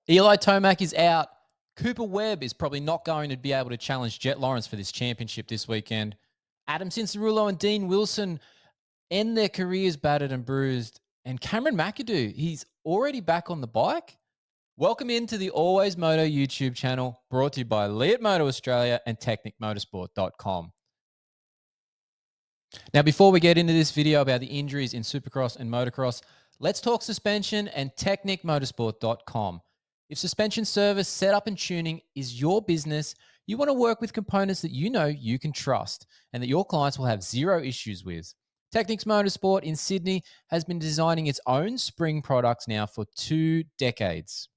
Eli Tomac is out. Cooper Webb is probably not going to be able to challenge Jet Lawrence for this championship this weekend. Adam Cianciarulo and Dean Wilson end their careers battered and bruised. And Cameron Mcadoo, he's already back on the bike. Welcome into the AlwaysMoto YouTube channel, brought to you by Moto Australia and TechnicMotorsport.com. Now, before we get into this video about the injuries in Supercross and Motocross, let's talk suspension and TechnicMotorsport.com. If suspension service, setup, and tuning is your business, you want to work with components that you know you can trust and that your clients will have zero issues with. Technics Motorsport in Sydney has been designing its own spring products now for 2 decades.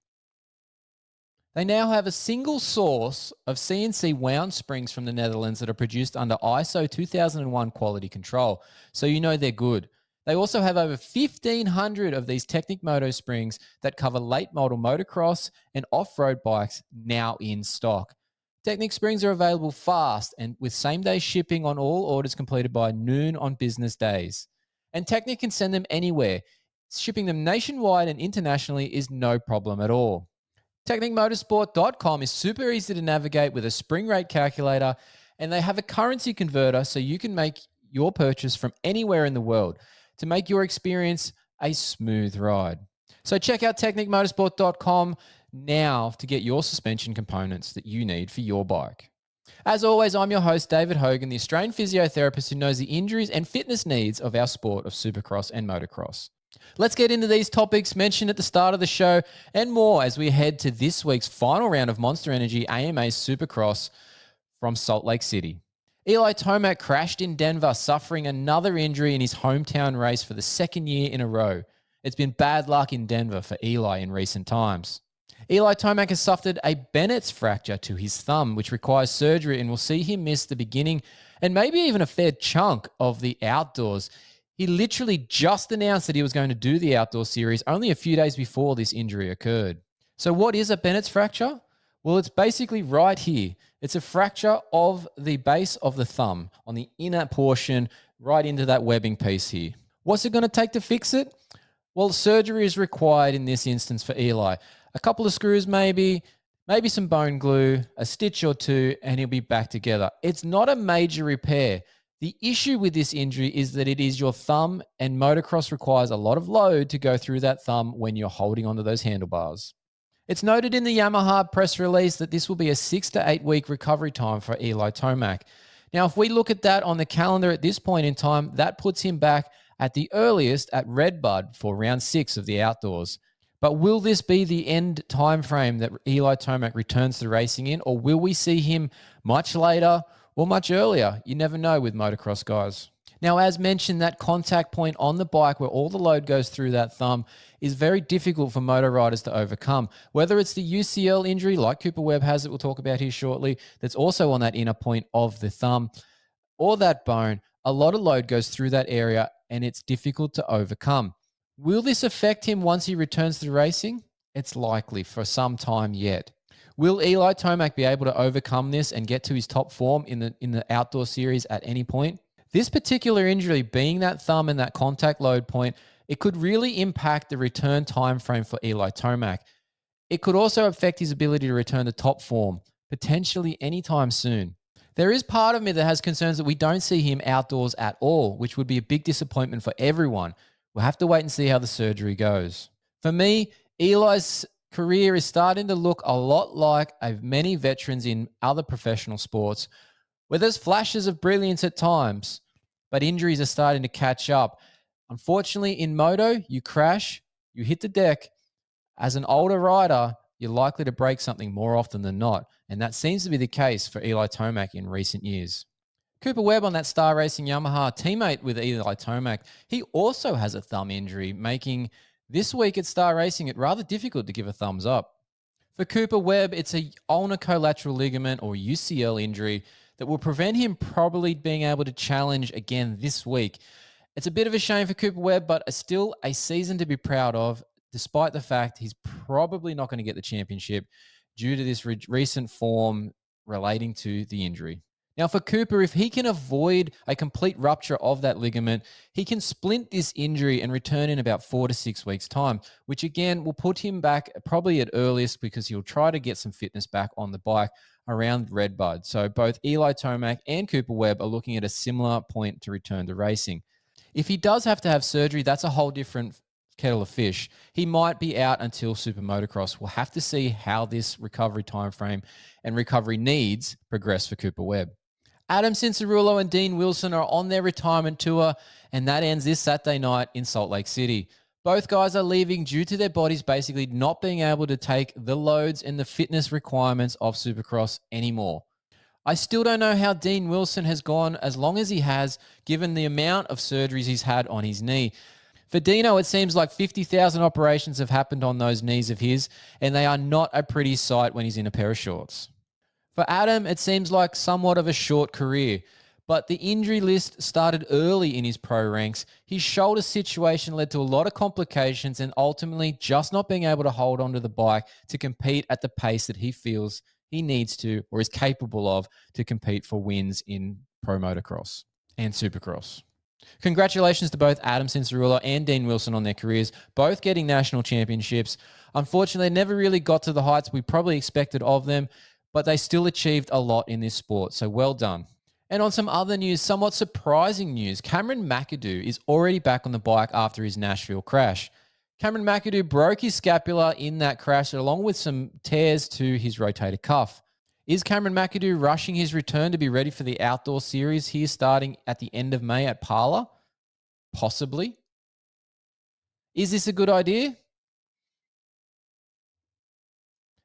They now have a single source of CNC wound springs from the Netherlands that are produced under ISO 2001 quality control, so you know they're good. They also have over 1,500 of these Technic Moto springs that cover late model motocross and off-road bikes now in stock. Technic springs are available fast and with same-day shipping on all orders completed by noon on business days. And Technic can send them anywhere. Shipping them nationwide and internationally is no problem at all. TechnicMotorsport.com is super easy to navigate with a spring rate calculator, and they have a currency converter so you can make your purchase from anywhere in the world to make your experience a smooth ride. So check out TechnicMotorsport.com now to get your suspension components that you need for your bike. As always, I'm your host, David Hogan, the Australian physiotherapist who knows the injuries and fitness needs of our sport of Supercross and Motocross. Let's get into these topics mentioned at the start of the show and more as we head to this week's final round of Monster Energy AMA Supercross from Salt Lake City. Eli Tomac crashed in Denver, suffering another injury in his hometown race for the second year in a row. It's been bad luck in Denver for Eli in recent times. Eli Tomac has suffered a Bennetts fracture to his thumb, which requires surgery and will see him miss the beginning and maybe even a fair chunk of the outdoors. He literally just announced that he was going to do the outdoor series only a few days before this injury occurred. So what is a Bennetts fracture? Well, it's basically right here. It's a fracture of the base of the thumb on the inner portion right into that webbing piece here. What's it going to take to fix it? Well, surgery is required in this instance for Eli. A couple of screws maybe some bone glue, a stitch or two, and he'll be back together. It's not a major repair. The issue with this injury is that it is your thumb, and motocross requires a lot of load to go through that thumb when you're holding onto those handlebars. It's noted in the Yamaha press release that this will be a 6 to 8 week recovery time for Eli Tomac. Now, if we look at that on the calendar at this point in time, that puts him back at the earliest at Redbud for round 6 of the outdoors. But will this be the end time frame that Eli Tomac returns to racing in, or will we see him much later or much earlier? You never know with motocross guys. Now, as mentioned, that contact point on the bike where all the load goes through that thumb is very difficult for motor riders to overcome. Whether it's the UCL injury, like Cooper Webb has that we'll talk about here shortly, that's also on that inner point of the thumb, or that bone, a lot of load goes through that area and it's difficult to overcome. Will this affect him once he returns to racing? It's likely for some time yet. Will Eli Tomac be able to overcome this and get to his top form in the outdoor series at any point? This particular injury, being that thumb and that contact load point, it could really impact the return time frame for Eli Tomac. It could also affect his ability to return to top form, potentially anytime soon. There is part of me that has concerns that we don't see him outdoors at all, which would be a big disappointment for everyone. We'll have to wait and see how the surgery goes. For me, Eli's career is starting to look a lot like many veterans in other professional sports, where there's flashes of brilliance at times, but injuries are starting to catch up. Unfortunately, in moto, you crash, you hit the deck. As an older rider, you're likely to break something more often than not, and that seems to be the case for Eli Tomac in recent years. Cooper Webb on that Star Racing Yamaha, teammate with Eli Tomac, he also has a thumb injury, making this week at Star Racing it rather difficult to give a thumbs up. For Cooper Webb, it's a ulnar collateral ligament or UCL injury that will prevent him probably being able to challenge again this week. It's a bit of a shame for Cooper Webb, but still a season to be proud of, despite the fact he's probably not going to get the championship due to this recent form relating to the injury. Now, for Cooper, if he can avoid a complete rupture of that ligament, he can splint this injury and return in about 4 to 6 weeks' time, which again will put him back probably at earliest because he'll try to get some fitness back on the bike around Redbud. So both Eli Tomac and Cooper Webb are looking at a similar point to return to racing. If he does have to have surgery, that's a whole different kettle of fish. He might be out until Super Motocross. We'll have to see how this recovery timeframe and recovery needs progress for Cooper Webb. Adam Cianciarulo and Dean Wilson are on their retirement tour, and that ends this Saturday night in Salt Lake City. Both guys are leaving due to their bodies basically not being able to take the loads and the fitness requirements of Supercross anymore. I still don't know how Dean Wilson has gone as long as he has, given the amount of surgeries he's had on his knee. For Dino, it seems like 50,000 operations have happened on those knees of his, and they are not a pretty sight when he's in a pair of shorts. For Adam, it seems like somewhat of a short career, but the injury list started early in his pro ranks. His shoulder situation led to a lot of complications and ultimately just not being able to hold onto the bike to compete at the pace that he feels he needs to or is capable of to compete for wins in pro motocross and supercross. Congratulations to both Adam Cianciarulo and Dean Wilson on their careers, both getting national championships. Unfortunately, they never really got to the heights we probably expected of them, but they still achieved a lot in this sport, so well done. And on some other news, somewhat surprising news, Cameron Mcadoo is already back on the bike after his Nashville crash. Cameron Mcadoo broke his scapula in that crash along with some tears to his rotator cuff. Is Cameron Mcadoo rushing his return to be ready for the outdoor series here starting at the end of May at Parla? Possibly. Is this a good idea?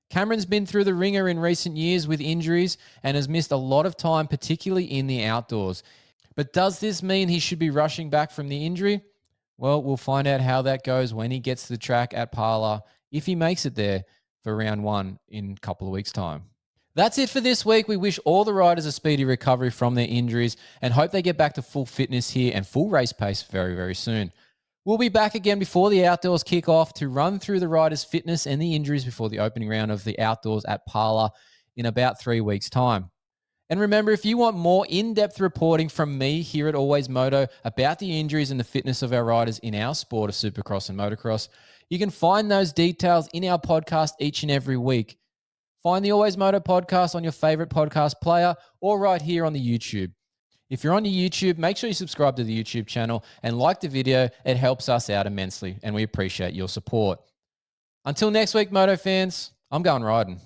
Cameron's been through the ringer in recent years with injuries and has missed a lot of time, particularly in the outdoors. But does this mean he should be rushing back from the injury? Well, we'll find out how that goes when he gets to the track at Parla, if he makes it there for round one in a couple of weeks' time. That's it for this week. We wish all the riders a speedy recovery from their injuries and hope they get back to full fitness here and full race pace very, very soon. We'll be back again before the outdoors kick off to run through the riders' fitness and the injuries before the opening round of the outdoors at Parla in about 3 weeks' time. And remember, if you want more in-depth reporting from me here at AlwaysMoto about the injuries and the fitness of our riders in our sport of Supercross and Motocross, you can find those details in our podcast each and every week. Find the AlwaysMoto podcast on your favorite podcast player or right here on the YouTube. If you're on your YouTube, make sure you subscribe to the YouTube channel and like the video. It helps us out immensely, and we appreciate your support. Until next week, Moto fans, I'm going riding.